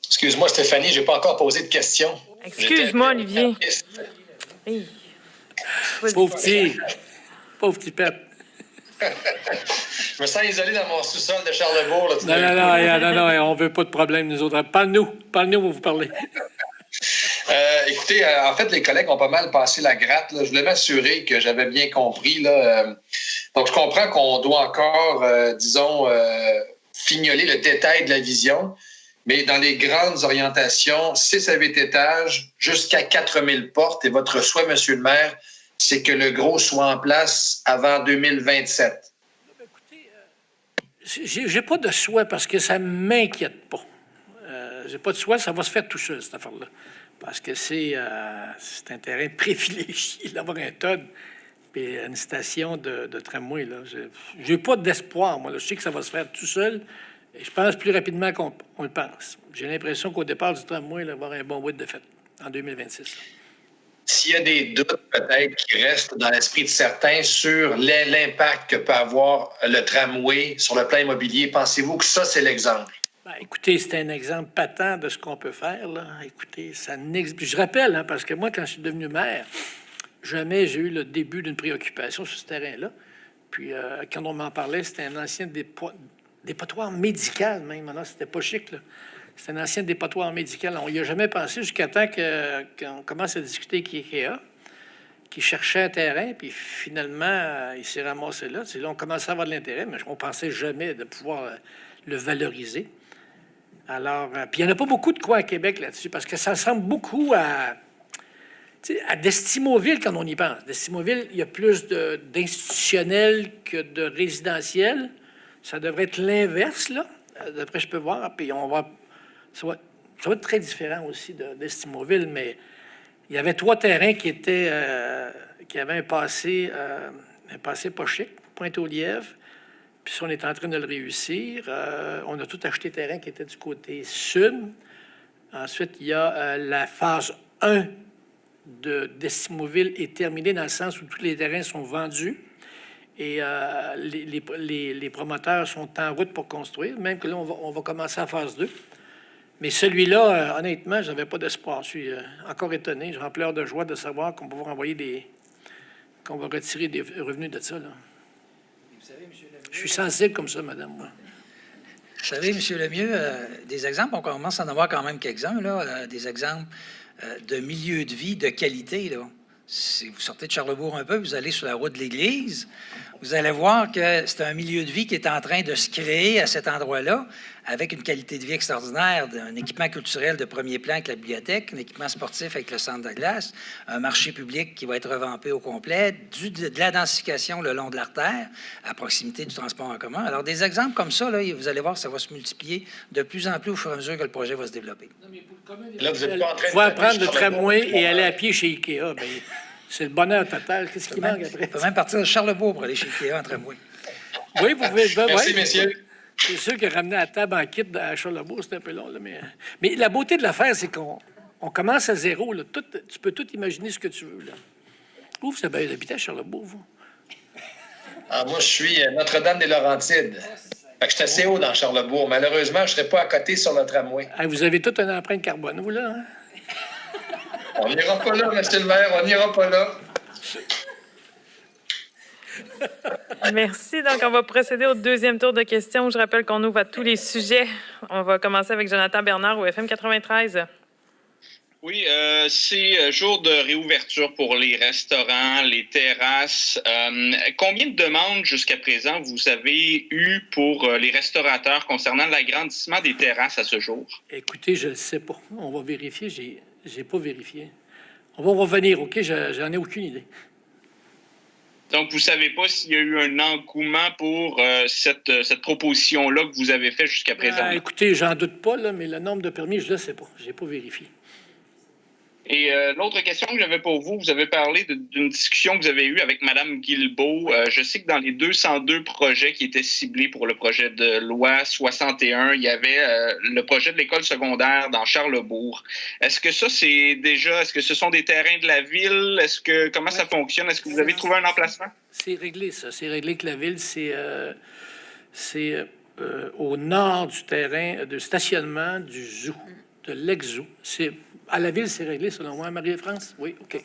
N: Excuse-moi, Stéphanie, je n'ai pas encore posé de questions.
A: Excuse-moi, Olivier. Hey.
B: Pauvre petit pep.
N: Je me sens isolé dans mon sous-sol de Charlebourg. Là,
B: non, on veut pas de problème, nous autres. Parle-nous, on va vous parler.
N: Écoutez, en fait, les collègues ont pas mal passé la gratte. Là. Je voulais m'assurer que j'avais bien compris. Là. Donc, je comprends qu'on doit encore, fignoler le détail de la vision, mais dans les grandes orientations, 6 à 8 étages, jusqu'à 4000 portes. Et votre souhait, Monsieur le maire, c'est que le gros soit en place avant 2027.
B: J'ai pas de souhait parce que ça m'inquiète pas. J'ai pas de souhait, ça va se faire tout seul, cette affaire-là. Parce que c'est un terrain privilégié d'avoir un TOD et une station de tramway. J'ai pas d'espoir, moi. Là. Je sais que ça va se faire tout seul. Et je pense plus rapidement qu'on le pense. J'ai l'impression qu'au départ du tramway, il va y avoir un bon bout de fait en 2026. Là.
N: S'il y a des doutes peut-être qui restent dans l'esprit de certains sur l'impact que peut avoir le tramway sur le plan immobilier, pensez-vous que ça, c'est l'exemple?
B: Écoutez, c'est un exemple patent de ce qu'on peut faire. Là. Écoutez, ça n'existe. Je rappelle, hein, parce que moi, quand je suis devenu maire, jamais j'ai eu le début d'une préoccupation sur ce terrain-là. Puis, quand on m'en parlait, c'était un ancien dépotoir médical, même. Là, c'était pas chic, là. C'était un ancien dépotoir médical. On n'y a jamais pensé jusqu'à temps qu'on commence à discuter avec IKEA, qui cherchait un terrain, puis finalement, il s'est ramassé là. Là, on commençait à avoir de l'intérêt, mais on ne pensait jamais de pouvoir le valoriser. Alors, puis il n'y en a pas beaucoup de quoi à Québec là-dessus, parce que ça ressemble beaucoup à Destimoville quand on y pense. Destimoville, il y a plus d'institutionnel que de résidentiel. Ça devrait être l'inverse, là, d'après je peux voir. Puis ça va être très différent aussi d'Estimoville, mais il y avait 3 terrains qui avaient un passé pas chic, Pointe-aux-Lièvres. Puis ça, on est en train de le réussir. On a tout acheté terrain qui était du côté sud. Ensuite, il y a la phase 1 d'Estimoville est terminée dans le sens où tous les terrains sont vendus. Et les promoteurs sont en route pour construire. Même que là, on va commencer en phase 2. Mais celui-là, honnêtement, je n'avais pas d'espoir. Je suis encore étonné. J'en pleure de joie de savoir qu'on va pouvoir envoyer qu'on va retirer des revenus de ça, là. Je suis sensible comme ça, madame, moi.
D: Vous savez, M. Lemieux, des exemples, on commence à en avoir quand même quelques-uns, là, des exemples de milieu de vie de qualité, là. Si vous sortez de Charlebourg un peu, vous allez sur la route de l'Église, vous allez voir que c'est un milieu de vie qui est en train de se créer à cet endroit-là, avec une qualité de vie extraordinaire, un équipement culturel de premier plan avec la bibliothèque, un équipement sportif avec le centre de glace, un marché public qui va être revampé au complet, de la densification le long de l'artère, à proximité du transport en commun. Alors, des exemples comme ça, là, vous allez voir, ça va se multiplier de plus en plus au fur et à mesure que le projet va se développer.
N: Là, vous êtes pas en train de...
B: Faut apprendre le tramway et aller à pied chez Ikea. Bien, c'est le bonheur total. Qu'est-ce qui manque après?
D: On peut même partir de Charlebourg pour aller chez Ikea en tramway.
B: Oui, vous pouvez.
N: Merci, messieurs.
B: C'est sûr que ramener la table en kit à Charlebourg, c'est un peu long. Là, mais la beauté de l'affaire, c'est qu'on commence à zéro. Là. Tu peux tout imaginer ce que tu veux. Là. Où vous avez habité à Charlebourg, vous?
N: Ah, moi, je suis Notre-Dame-des-Laurentides. Fait que je suis assez haut dans Charlebourg. Malheureusement, je ne serai pas à côté sur le tramway.
B: Ah, vous avez toute une empreinte carbone, vous, là? Hein?
N: On n'ira pas là, monsieur le maire. On n'ira pas là.
A: Merci. Donc, on va procéder au deuxième tour de questions. Je rappelle qu'on ouvre à tous les sujets. On va commencer avec Jonathan Bernard au FM 93.
F: Oui, c'est jour de réouverture pour les restaurants, les terrasses. Combien de demandes jusqu'à présent vous avez eues pour les restaurateurs concernant l'agrandissement des terrasses à ce jour?
B: Écoutez, je ne sais pas. On va vérifier. J'ai pas vérifié. On va revenir, OK? J'en ai aucune idée.
F: Donc, vous ne savez pas s'il y a eu un engouement pour cette proposition-là que vous avez faite jusqu'à présent?
B: Écoutez, j'en doute pas, là, mais le nombre de permis, je ne le sais pas. Je n'ai pas vérifié.
F: Et l'autre question que j'avais pour vous, vous avez parlé d'une discussion que vous avez eue avec Mme Guilbeault. Je sais que dans les 202 projets qui étaient ciblés pour le projet de loi 61, il y avait le projet de l'école secondaire dans Charlebourg. Est-ce que ça, est-ce que ce sont des terrains de la ville? Comment ça fonctionne? Est-ce que vous avez trouvé un emplacement? C'est
B: réglé, ça. C'est réglé que la ville, c'est au nord du terrain de stationnement du zoo, de l'ex-zoo. À la ville, c'est réglé, selon moi. Marie-France? Oui, OK.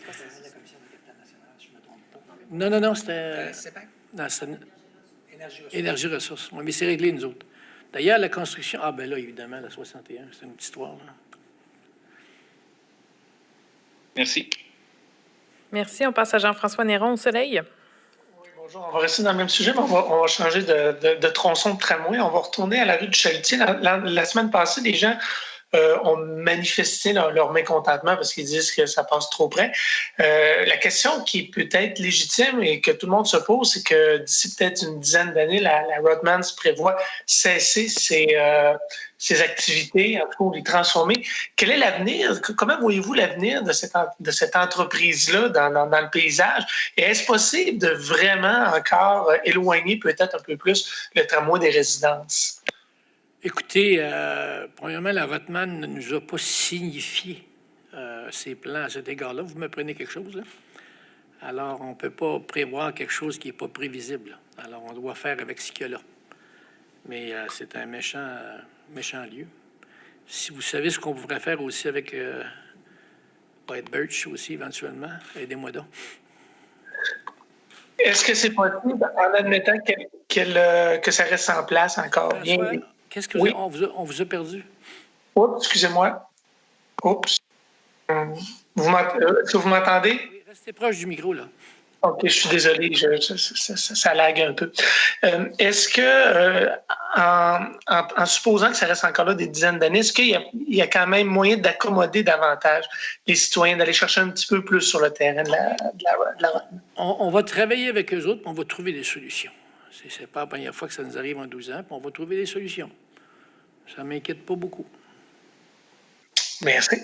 B: Non, c'était... Énergie Ressources. Oui, mais c'est réglé, nous autres. D'ailleurs, la construction... Ah, ben là, évidemment, la 61, c'est une petite histoire. Là.
F: Merci.
A: Merci. On passe à Jean-François Néron au Soleil.
E: Oui, bonjour. On va rester dans le même sujet, mais on va changer de tronçon de tramway. On va retourner à la rue du Chalutier. La semaine passée, des gens ont manifesté leur mécontentement parce qu'ils disent que ça passe trop près. La question qui peut être légitime et que tout le monde se pose, c'est que d'ici peut-être une dizaine d'années, la Roadmans prévoit cesser ses activités, en tout cas, les transformer. Quel est l'avenir? Comment voyez-vous l'avenir de cette entreprise-là dans le paysage? Et est-ce possible de vraiment encore éloigner peut-être un peu plus le tramway des résidences?
B: Écoutez, premièrement, la Rothman ne nous a pas signifié ses plans à cet égard-là. Vous me prenez quelque chose, là? Alors, on ne peut pas prévoir quelque chose qui n'est pas prévisible. Alors, on doit faire avec ce qu'il y a là. Mais c'est un méchant lieu. Si vous savez ce qu'on pourrait faire aussi avec White Birch aussi, éventuellement, aidez-moi donc.
E: Est-ce que c'est possible, en admettant que ça reste en place encore?
B: Qu'est-ce que on vous a perdu?
E: Oups, excusez-moi. Oups. Est-ce que vous m'entendez?
B: Oui, restez proche du micro, là.
E: OK, je suis désolé, ça lag un peu. Est-ce que, en supposant que ça reste encore là des dizaines d'années, est-ce qu'il y a quand même moyen d'accommoder davantage les citoyens, d'aller chercher un petit peu plus sur le terrain de la retenue?
B: On va travailler avec eux autres, puis on va trouver des solutions. C'est pas la première fois que ça nous arrive en 12 ans, puis on va trouver des solutions. Ça ne m'inquiète pas beaucoup.
E: Merci.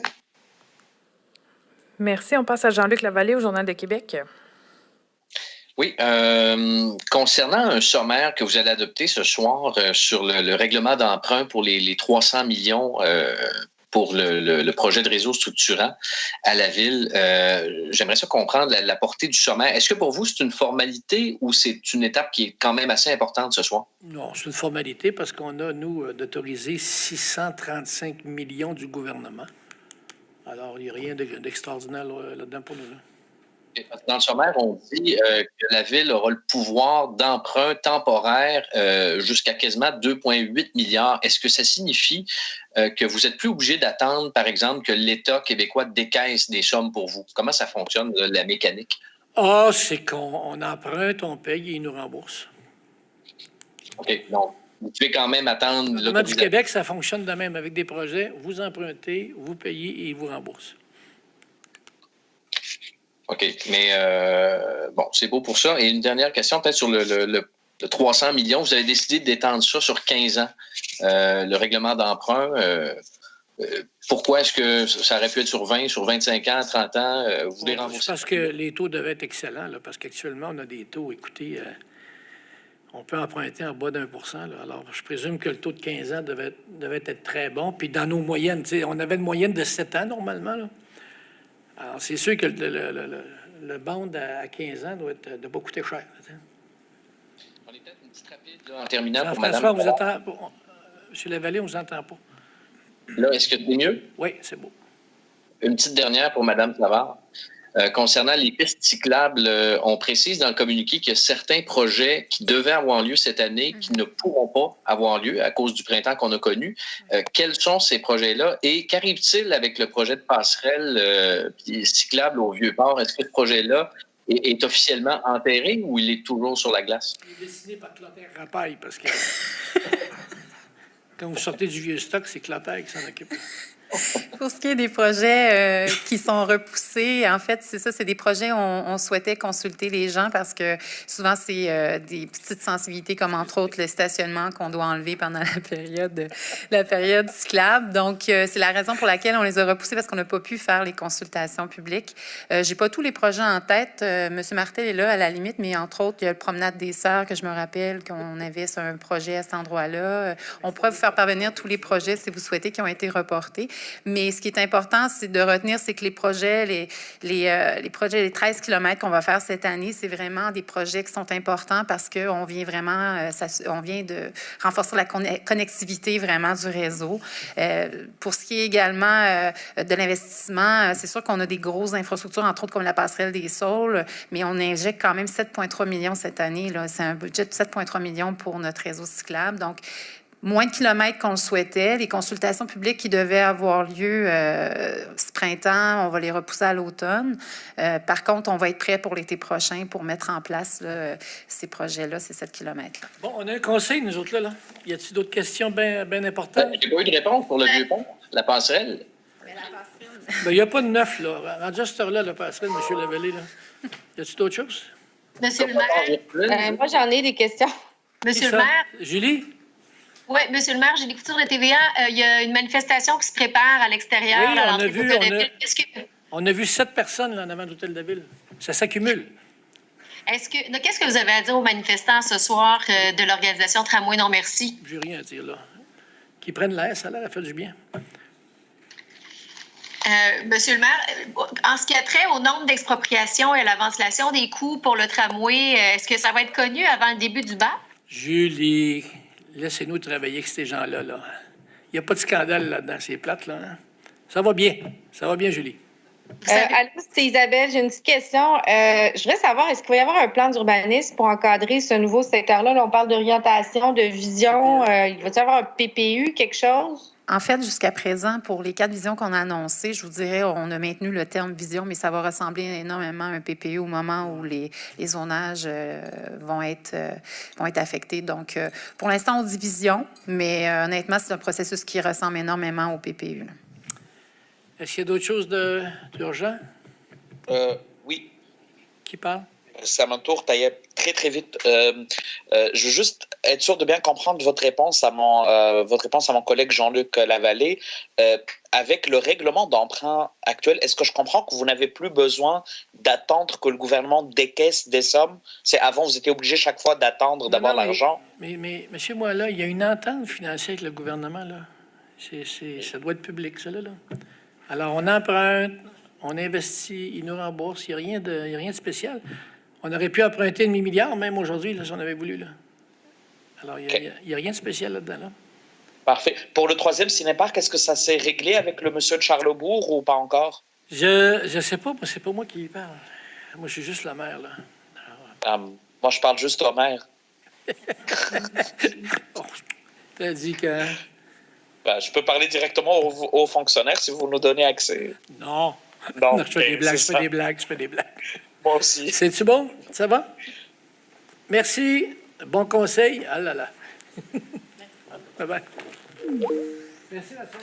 A: Merci. On passe à Jean-Luc Lavallée au Journal de Québec.
H: Oui, concernant un sommaire que vous allez adopter ce soir sur le règlement d'emprunt pour les 300 millions pour le projet de réseau structurant à la Ville, j'aimerais ça comprendre la portée du sommaire. Est-ce que pour vous, c'est une formalité ou c'est une étape qui est quand même assez importante ce soir? Non,
B: c'est une formalité parce qu'on a, nous, d'autoriser 635 millions du gouvernement. Alors, il n'y a rien d'extraordinaire là-dedans pour nous. Là.
H: Dans le sommaire, on dit que la Ville aura le pouvoir d'emprunt temporaire jusqu'à quasiment 2,8 milliards. Est-ce que ça signifie que vous n'êtes plus obligé d'attendre, par exemple, que l'État québécois décaisse des sommes pour vous? Comment ça fonctionne, la mécanique?
B: C'est qu'on emprunte, on paye et ils nous remboursent.
H: OK. Donc, vous pouvez quand même attendre...
B: Le gouvernement du Québec, ça fonctionne de même avec des projets. Vous empruntez, vous payez et ils vous remboursent.
H: OK. Mais bon, c'est beau pour ça. Et une dernière question, peut-être sur le 300 millions. Vous avez décidé d'étendre ça sur 15 ans, le règlement d'emprunt. Pourquoi est-ce que ça aurait pu être sur 20, sur 25 ans, 30 ans? Vous voulez rembourser?
B: Parce que les taux devaient être excellents. Là, parce qu'actuellement, on a des taux, écoutez, on peut emprunter en bas d'1%. Alors, je présume que le taux de 15 ans devait être très bon. Puis dans nos moyennes, on avait une moyenne de 7 ans normalement. Là. Alors, c'est sûr que le bond à 15 ans doit pas coûter cher.
H: On est peut-être une petite rapide là, en terminant pour
B: Jean-François,
H: Mme.
B: M. Lavallée, on ne vous entend pas.
H: Là, est-ce que c'est mieux?
B: Oui, c'est beau.
H: Une petite dernière pour Mme Savard. Concernant les pistes cyclables, on précise dans le communiqué qu'il y a certains projets qui devaient avoir lieu cette année qui ne pourront pas avoir lieu à cause du printemps qu'on a connu. Quels sont ces projets-là et qu'arrive-t-il avec le projet de passerelle cyclable au Vieux-Port? Est-ce que ce projet-là est officiellement enterré ou il est toujours sur la glace?
B: Il est dessiné par Clotaire Rapaille parce que quand vous sortez du vieux stock, c'est Clotaire qui s'en occupe.
C: Pour ce qui est des projets qui sont repoussés, en fait, c'est ça, c'est des projets où on souhaitait consulter les gens parce que souvent, c'est des petites sensibilités comme, entre autres, le stationnement qu'on doit enlever pendant la période cyclable. Donc, c'est la raison pour laquelle on les a repoussés parce qu'on n'a pas pu faire les consultations publiques. J'ai pas tous les projets en tête. Monsieur Martel est là, à la limite, mais entre autres, il y a le Promenade des Sœurs que je me rappelle qu'on avait sur un projet à cet endroit-là. On pourrait vous faire parvenir tous les projets, si vous souhaitez, qui ont été reportés. Mais ce qui est important, c'est de retenir, c'est que les projets, les projets, les 13 km qu'on va faire cette année, c'est vraiment des projets qui sont importants parce qu'on vient vraiment, on vient de renforcer la connectivité vraiment du réseau. Pour ce qui est également de l'investissement, c'est sûr qu'on a des grosses infrastructures, entre autres comme la passerelle des Saules, mais on injecte quand même 7,3 millions cette année. C'est un budget de 7,3 millions pour notre réseau cyclable. Donc, moins de kilomètres qu'on le souhaitait. Les consultations publiques qui devaient avoir lieu ce printemps, on va les repousser à l'automne. Par contre, on va être prêt pour l'été prochain pour mettre en place là, ces projets-là, ces 7 kilomètres-là.
B: Bon, on a un conseil, nous autres, là. Y a-t-il d'autres questions bien importantes?
H: Il n'y a pas eu de réponse pour le Vieux-Pont, la passerelle.
B: Il n'y a pas de neuf, là. En juste là, la passerelle, M. Lavallée, là. Y a-t-il d'autres choses?
I: Monsieur le maire, moi, j'en ai des questions.
J: Monsieur le maire?
B: Julie?
J: Oui, Monsieur le maire, j'ai des Couture de TVA. Il y a une manifestation qui se prépare à l'extérieur.
B: Oui,
J: à l'entrée de l'Hôtel de Ville.
B: On a vu 7 personnes là, en avant de l'Hôtel de Ville. Ça s'accumule.
J: Qu'est-ce que vous avez à dire aux manifestants ce soir de l'organisation Tramway Non Merci?
B: J'ai rien à dire, là. Qu'ils prennent l'air, ça a l'air à faire du bien.
J: Monsieur le maire, en ce qui a trait au nombre d'expropriations et à la ventilation des coûts pour le tramway, est-ce que ça va être connu avant le début du BAP?
B: Julie, laissez-nous travailler avec ces gens-là. Là. Il n'y a pas de scandale là-dedans, c'est plate, là. Hein? Ça va bien. Ça va bien, Julie.
I: Allô, c'est Isabelle. J'ai une petite question. Je voudrais savoir, est-ce qu'il va y avoir un plan d'urbanisme pour encadrer ce nouveau secteur-là? Là, on parle d'orientation, de vision. Il va y avoir un PPU, quelque chose?
C: En fait, jusqu'à présent, pour les 4 visions qu'on a annoncées, je vous dirais, on a maintenu le terme vision, mais ça va ressembler énormément à un PPE au moment où les zonages vont être affectés. Donc, pour l'instant, on dit vision, mais honnêtement, c'est un processus qui ressemble énormément au PPE. Là.
B: Est-ce qu'il y a d'autres choses d'urgent?
M: Oui.
B: Qui parle?
M: C'est à mon tour, Taïeb. Très, très vite. Je veux juste être sûr de bien comprendre votre réponse à mon collègue Jean-Luc Lavallée. Avec le règlement d'emprunt actuel, est-ce que je comprends que vous n'avez plus besoin d'attendre que le gouvernement décaisse des sommes? C'est avant, vous étiez obligé chaque fois d'attendre d'avoir l'argent?
B: Mais chez moi, là, il y a une entente financière avec le gouvernement, là. Ça doit être public, ça, là. Alors, on emprunte, on investit, il nous rembourse, il n'y a rien de spécial. On aurait pu emprunter un demi-milliard, même aujourd'hui, si on avait voulu, là. Alors, il n'y a rien de spécial là-dedans, là.
M: Parfait. Pour le 3e cinéparc, est-ce que ça s'est réglé avec le monsieur de Charlesbourg ou pas encore?
B: Je sais pas, c'est pas moi qui y parle. Moi, je suis juste la maire, là. Alors,
M: moi, je parle juste au maire.
B: T'as dit que...
M: Ben, je peux parler directement aux fonctionnaires si vous nous donnez accès.
B: Non.
M: Non,
B: je fais des blagues.
M: Moi aussi.
B: C'est-tu bon? Ça va? Merci. Bon conseil. Ah là là. Bye bye. Merci, Vincent.